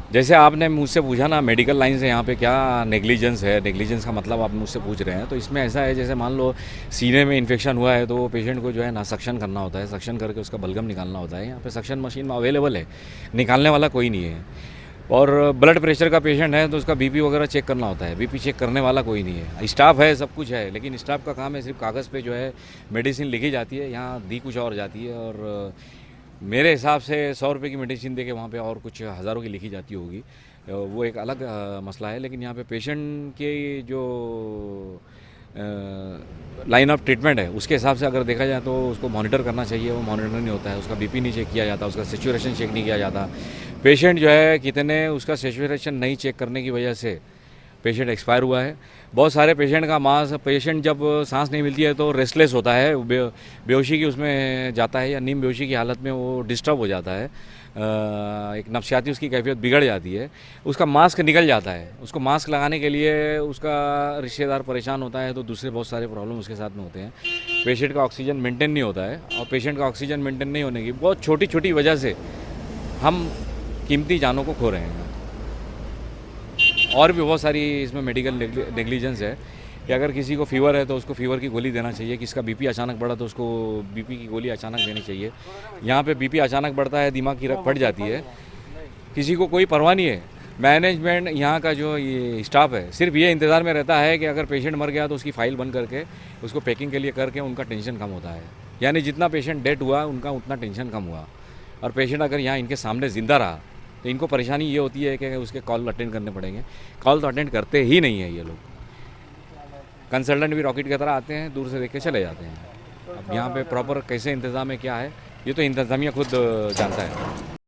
जैसे आपने मुझसे पूछा ना मेडिकल लाइन से यहाँ पे क्या नेग्लिजेंस है, नेग्लिजेंस का मतलब आप मुझसे पूछ रहे हैं, तो इसमें ऐसा है जैसे मान लो सीने में इन्फेक्शन हुआ है तो पेशेंट को जो है ना सक्शन करना होता है, सक्शन करके उसका बलगम निकालना होता है। यहाँ पे सक्शन मशीन में अवेलेबल है, निकालने वाला कोई नहीं है। और ब्लड प्रेशर का पेशेंट है तो उसका बीपी वगैरह चेक करना होता है, बीपी चेक करने वाला कोई नहीं है। स्टाफ है, सब कुछ है, लेकिन स्टाफ का काम है सिर्फ कागज़ पे जो है मेडिसिन लिखी जाती है, यहाँ दी कुछ और जाती है। और मेरे हिसाब से 100 रुपये की मेडिसिन दे के वहाँ पे और कुछ हज़ारों की लिखी जाती होगी, वो एक अलग मसला है। लेकिन यहाँ पे पेशेंट के जो लाइन ऑफ ट्रीटमेंट है उसके हिसाब से अगर देखा जाए तो उसको मॉनिटर करना चाहिए, वो मॉनिटर नहीं होता है। उसका बीपी नहीं चेक किया जाता, उसका सेचुरेशन चेक नहीं किया जाता। पेशेंट जो है कितने उसका सेचुरेशन नहीं चेक करने की वजह से पेशेंट एक्सपायर हुआ है। बहुत सारे पेशेंट का मास, पेशेंट जब सांस नहीं मिलती है तो रेस्टलेस होता है, बेहोशी की उसमें जाता है या नीम बेहोशी की हालत में वो डिस्टर्ब हो जाता है, एक नफ्सियाती उसकी कैफियत बिगड़ जाती है, उसका मास्क निकल जाता है। उसको मास्क लगाने के लिए उसका रिश्तेदार परेशान होता है, तो दूसरे बहुत सारे प्रॉब्लम उसके साथ में होते हैं। पेशेंट का ऑक्सीजन मेंटेन नहीं होता है, और पेशेंट का ऑक्सीजन मेंटेन नहीं होने की बहुत छोटी छोटी वजह से हम कीमती जानों को खो रहे हैं। और भी बहुत सारी इसमें मेडिकल नेग्लिजेंस है कि अगर किसी को फीवर है तो उसको फीवर की गोली देना चाहिए, किसका बीपी अचानक बढ़ा तो उसको बीपी की गोली अचानक देनी चाहिए। यहाँ पे बीपी अचानक बढ़ता है, दिमाग की रग फट जाती है, किसी को कोई परवाह नहीं है। मैनेजमेंट यहाँ का जो ये स्टाफ है सिर्फ ये इंतज़ार में रहता है कि अगर पेशेंट मर गया तो उसकी फ़ाइल बंद करके उसको पैकिंग के लिए करके उनका टेंशन कम होता है। यानी जितना पेशेंट डेड हुआ उनका उतना टेंशन कम हुआ। और पेशेंट अगर यहाँ इनके सामने ज़िंदा रहा तो इनको परेशानी ये होती है कि उसके कॉल अटेंड करने पड़ेंगे। कॉल तो अटेंड करते ही नहीं है ये लोग। कंसल्टेंट भी रॉकेट की तरह आते हैं, दूर से देख के चले जाते हैं। अब यहाँ पे प्रॉपर कैसे इंतज़ाम है क्या है, ये तो इंतज़ामिया खुद जानता है।